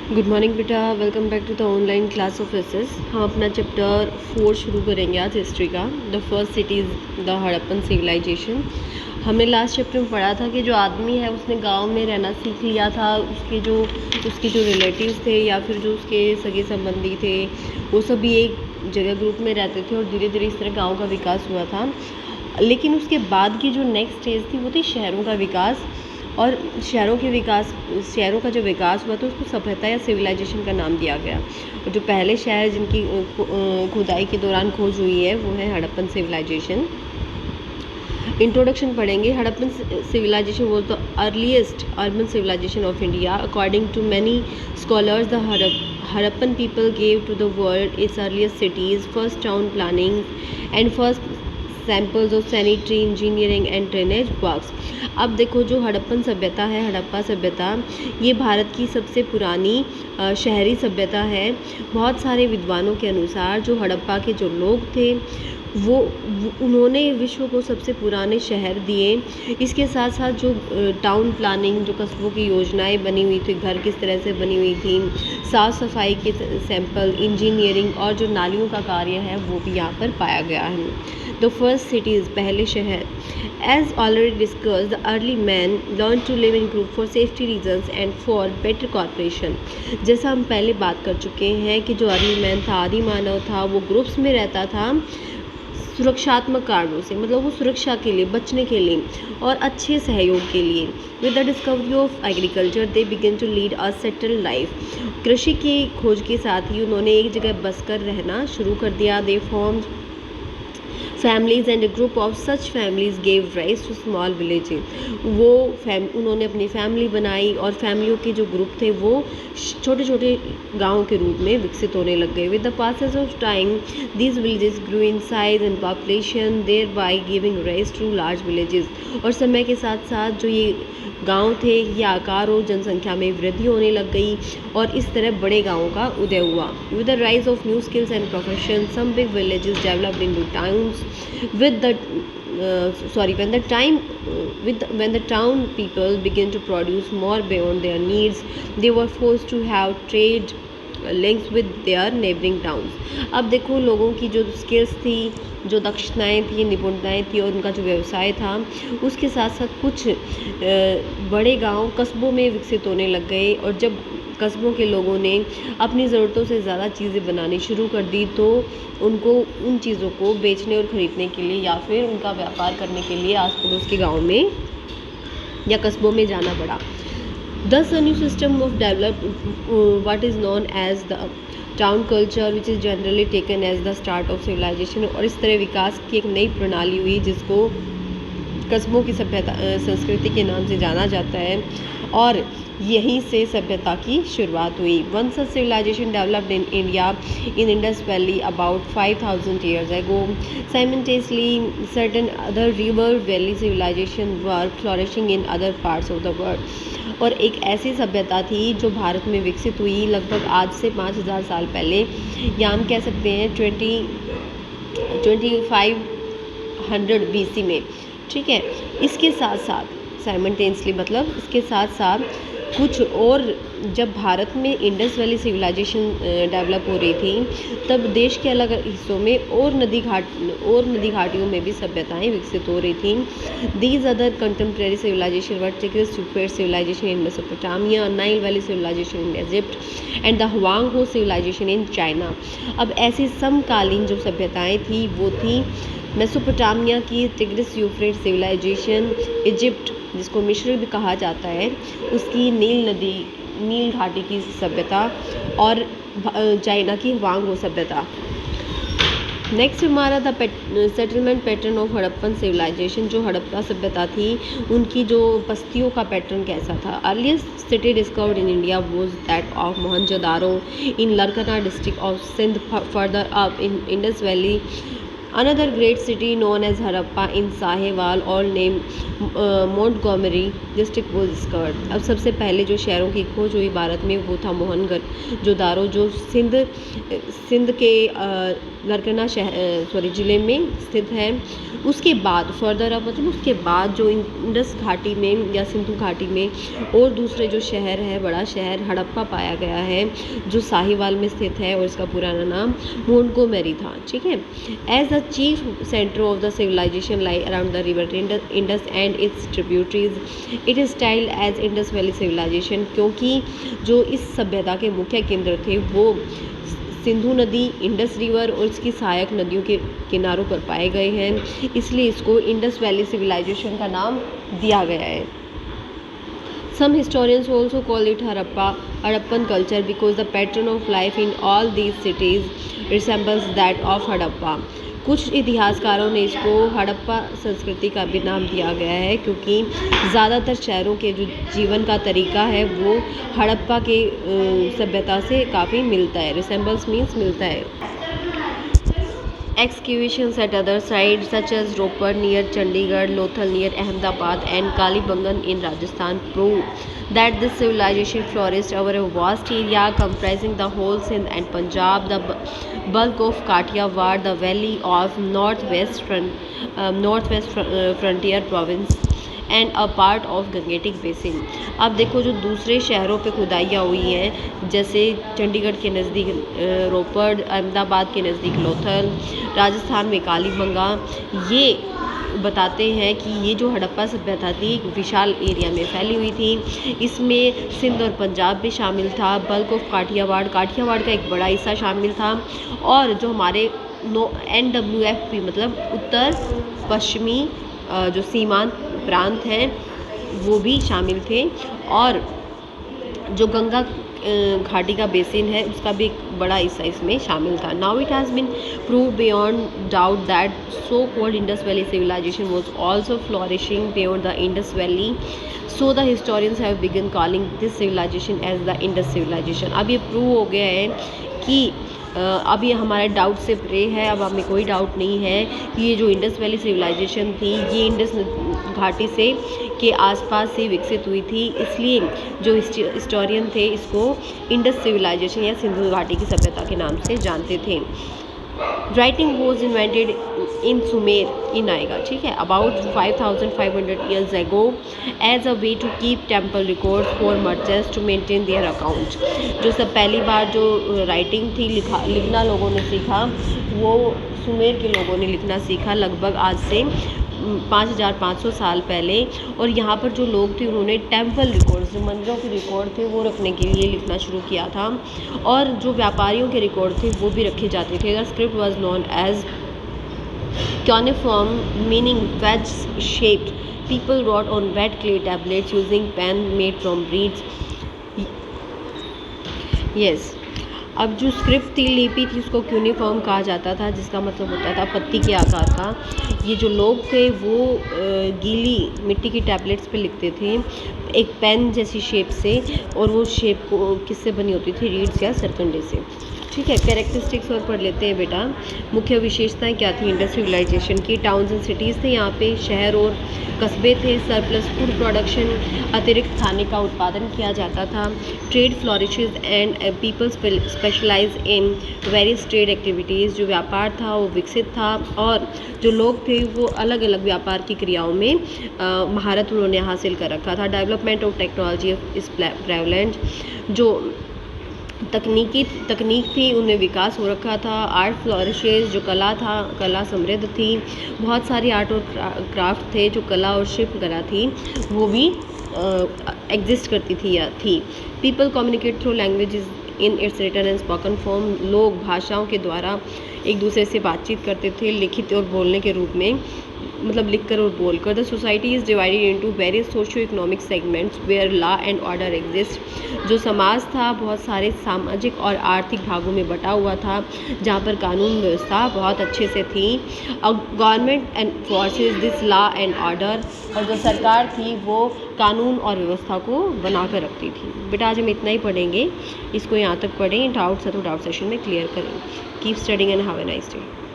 Good morning बेटा, welcome back to the online class of SS. हम अपना chapter 4 शुरू करेंगे आज हिस्ट्री का। The first city is the Harappan civilisation. हमने लास्ट चैप्टर में पढ़ा था कि जो आदमी है उसने गांव में रहना सीख लिया था। उसके जो रिलेटिव्स थे या फिर जो उसके सगे संबंधी थे वो सभी एक जगह ग्रुप में रहते थे और धीरे धीरे इस तरह गाँव का विकास हुआ था। लेकिन उसके बाद की जो नेक्स्ट स्टेज थी वो थी शहरों का विकास। और शहरों का जो विकास हुआ तो उसको सभ्यता या सिविलाइजेशन का नाम दिया गया। और जो पहले शहर जिनकी खुदाई के दौरान खोज हुई है वो है हड़प्पन सिविलाइजेशन। इंट्रोडक्शन पढ़ेंगे। Harappan civilisation was the earliest urban civilisation of India. According to many scholars the Harappan people gave to the world its earliest cities, first town planning and first samples of sanitary engineering and drainage works. अब देखो, जो हड़प्पन सभ्यता है, हड़प्पा सभ्यता, ये भारत की सबसे पुरानी शहरी सभ्यता है। बहुत सारे विद्वानों के अनुसार जो हड़प्पा के जो लोग थे वो उन्होंने विश्व को सबसे पुराने शहर दिए। इसके साथ साथ जो टाउन प्लानिंग, जो कस्बों की योजनाएं बनी हुई थी, घर किस तरह से बनी हुई थी, साफ़ सफाई के सैंपल, इंजीनियरिंग और जो नालियों का कार्य है वो भी यहाँ पर पाया गया है। द फर्स्ट सिटीज़, पहले शहर। As already discuss, the early man learn to live in group for safety reasons and for better corporation. जैसा हम पहले बात कर चुके हैं कि जो अर्ली मैन था, आदि मानव था, वो ग्रुप्स में रहता था सुरक्षात्मक कारणों से, मतलब वो सुरक्षा के लिए, बचने के लिए और अच्छे सहयोग के लिए। With the discovery of agriculture they begin to lead a settled life. कृषि की खोज के साथ ही उन्होंने एक जगह बसकर रहना शुरू कर दिया। They form families and group of such families gave rise to small villages. उन्होंने अपनी फैमिली बनाई और फैमिलियों के जो ग्रुप थे वो छोटे छोटे गाँव के रूप में विकसित होने लग गए। With the passes of time these villages grew in size and population, thereby giving rise to large villages. और समय के साथ साथ जो ये गांव थे, ये आकार और जनसंख्या में वृद्धि होने लग गई और इस तरह बड़े गांवों का उदय हुआ। With the rise of new skills and profession, some big villages developed into towns. When the town people begin to produce more beyond their needs, they were forced to have trade links with their neighboring towns। अब देखो, लोगों की जो skills थी, जो दक्षताएं थी, निपुणताएं थी और उनका जो व्यवसाय था, उसके साथ साथ कुछ बड़े गांव कस्बों में विकसित होने लग गए। और जब कस्बों के लोगों ने अपनी ज़रूरतों से ज़्यादा चीज़ें बनानी शुरू कर दी तो उनको उन चीज़ों को बेचने और ख़रीदने के लिए या फिर उनका व्यापार करने के लिए आस पड़ोस के गाँव में या कस्बों में जाना पड़ा। Thus a new system of developed what is known as the town culture, which is generally taken as the start of civilization। और इस तरह विकास की एक नई प्रणाली हुई जिसको कस्बों की सभ्यता संस्कृति के नाम से जाना जाता है और यहीं से सभ्यता की शुरुआत हुई। Once a civilization developed in India in Indus Valley about 5,000 years ago. Simultaneously, certain other river valley civilization were flourishing in other parts of the world। और एक ऐसी सभ्यता थी जो भारत में विकसित हुई लगभग आज से 5,000 साल पहले, या हम कह सकते हैं 2500 BC में। ठीक है, इसके साथ साथ साइमल्टेनियसली, मतलब इसके साथ साथ कुछ और, जब भारत में इंडस वैली सिविलाइजेशन डेवलप हो रही थी तब देश के अलग हिस्सों में और नदी घाटियों में भी सभ्यताएं विकसित हो रही थी। These other contemporary civilisation were Tigris Euphrates civilisation in Mesopotamia, Nile valley civilisation in Egypt and the Huang Ho civilisation in China. अब ऐसी समकालीन जो सभ्यताएं थी वो थी मेसोपोटामिया की टिग्रिस यूफ्रेटिस सिविलाइजेशन, इजिप्ट जिसको मिस्र भी कहा जाता है उसकी नील घाटी की सभ्यता और चाइना की हुआंग हो सभ्यता। नेक्स्ट हमारा the settlement pattern of Harappan civilisation. जो हड़प्पा सभ्यता थी उनकी जो बस्तियों का पैटर्न कैसा था। Earliest city discovered in India was that of Mohenjodaro in Larkana district of Sindh. Further up in Indus valley Another great city known as Harappa in Sahiwal or named Montgomery district was discovered. अब सबसे पहले जो शहरों की खोज हुई भारत में वो था मोहनगढ़ जो दारो जो सिंध के लरकना शहर ज़िले में स्थित है। उसके बाद फर्दर अब मतलब उसके बाद जो इंडस घाटी में या सिंधु घाटी में और दूसरे जो शहर है बड़ा शहर हड़प्पा पाया गया है जो साहिवाल में स्थित है और इसका पुराना नाम मोंटगोमेरी था। ठीक है। As the chief centre of the civilisation lie around the river Indus and its tributaries it is styled as Indus valley civilisation, क्योंकि जो इस सभ्यता के मुख्य केंद्र थे वो सिंधु नदी, इंडस रिवर और इसकी सहायक नदियों के किनारों पर पाए गए हैं, इसलिए इसको इंडस वैली सिविलाइजेशन का नाम दिया गया है। Some historians also call it Harappan culture because the pattern of life in all these cities resembles that of Harappa. कुछ इतिहासकारों ने इसको हड़प्पा संस्कृति का भी नाम दिया गया है क्योंकि ज़्यादातर शहरों के जो जीवन का तरीका है वो हड़प्पा के सभ्यता से काफ़ी मिलता है। रिसेम्बल्स मीन्स मिलता है। Excavations at other sites such as Ropar near Chandigarh, Lothal near Ahmedabad and Kalibangan in Rajasthan prove that this civilization flourished over a vast area comprising the whole Sindh and Punjab, the bulk of Kathiawar, the valley of northwest frontier province and a part of Gangetic basin. अब देखो जो दूसरे शहरों पे खुदाइयाँ हुई हैं जैसे चंडीगढ़ के नज़दीक रोपड़, अहमदाबाद के नज़दीक लोथल, राजस्थान में कालीबंगा, ये बताते हैं कि ये जो हड़प्पा सभ्यता थी एक विशाल एरिया में फैली हुई थी। इसमें सिंध और पंजाब भी शामिल था, बल्क ऑफ काठियावाड़ का एक बड़ा हिस्सा शामिल था और जो हमारे NWFP मतलब उत्तर पश्चिमी जो सीमांत प्रांत हैं वो भी शामिल थे और जो गंगा घाटी का बेसिन है उसका भी एक बड़ा हिस्सा इसमें शामिल था। Now it has been prove beyond doubt that so called Indus valley civilisation was also flourishing beyond the Indus valley, so the historians have began calling this civilisation as the Indus civilisation. अब ये प्रूव हो गया है कि अब ये हमारे डाउट से परे है, अब हमें कोई डाउट नहीं है कि ये जो इंडस वैली सिविलाइजेशन थी ये इंडस घाटी से के आसपास से विकसित हुई थी, इसलिए जो हिस्टोरियन थे इसको इंडस सिविलाइजेशन या सिंधु घाटी की सभ्यता के नाम से जानते थे। Writing was invented in Sumer in आएगा, ठीक है, about 5500 years ago as a way to keep temple records for merchants to maintain their account. जो सब पहली बार जो राइटिंग थी लिखना लोगों ने सीखा वो सुमेर के लोगों ने लिखना सीखा लगभग आज से 5500 साल पहले, और यहाँ पर जो लोग थे उन्होंने टेम्पल रिकॉर्ड्स जो मंदिरों के रिकॉर्ड थे वो रखने के लिए लिखना शुरू किया था और जो व्यापारियों के रिकॉर्ड थे वो भी रखे जाते थे। The script was known as cuneiform meaning wedge shaped. People wrote on wet clay tablets using pen made from reeds. Yes. अब जो स्क्रिप्ट थी लिपि थी उसको क्यूनिफॉर्म कहा जाता था जिसका मतलब होता था पत्ती के आकार का। ये जो लोग थे वो गीली मिट्टी की टैबलेट्स पे लिखते थे एक पेन जैसी शेप से, और वो शेप को किससे बनी होती थी, रीड्स या सरकंडे से। ठीक है, कैरेक्टरिस्टिक्स और पढ़ लेते हैं बेटा। मुख्य विशेषताएं क्या थी इंडस सिविलाइजेशन की। टाउन्स एंड सिटीज़ थे यहाँ पे, शहर और कस्बे थे, सरप्लस फूड प्रोडक्शन, अतिरिक्त खाने का उत्पादन किया जाता था, trade flourishes and people specialise in various trade activities. जो व्यापार था वो विकसित था और जो लोग थे वो अलग अलग व्यापार की क्रियाओं में महारत उन्होंने हासिल कर रखा था। Development of technology is prevalent. जो तकनीक थी उनमें विकास हो रखा था। आर्ट फ्लोरिशेज, जो कला समृद्ध थी, बहुत सारी आर्ट और क्राफ्ट थे। जो कला और शिल्पकला थी वो भी एग्जिस्ट करती थी। People communicate through languages in its written and spoken form. लोग भाषाओं के द्वारा एक दूसरे से बातचीत करते थे लिखित और बोलने के रूप में, मतलब लिखकर और बोलकर। The society is divided into various socio economic segments where law and order exist. जो समाज था बहुत सारे सामाजिक और आर्थिक भागों में बटा हुआ था जहाँ पर कानून व्यवस्था बहुत अच्छे से थी। Government and forces this law and order, और जो सरकार थी वो कानून और व्यवस्था को बना कर रखती थी। बेटा आज हम इतना ही पढ़ेंगे, इसको यहाँ तक पढ़ें, डाउट्स है तो डाउट सेशन में क्लियर करें। Keep studying and have a nice day.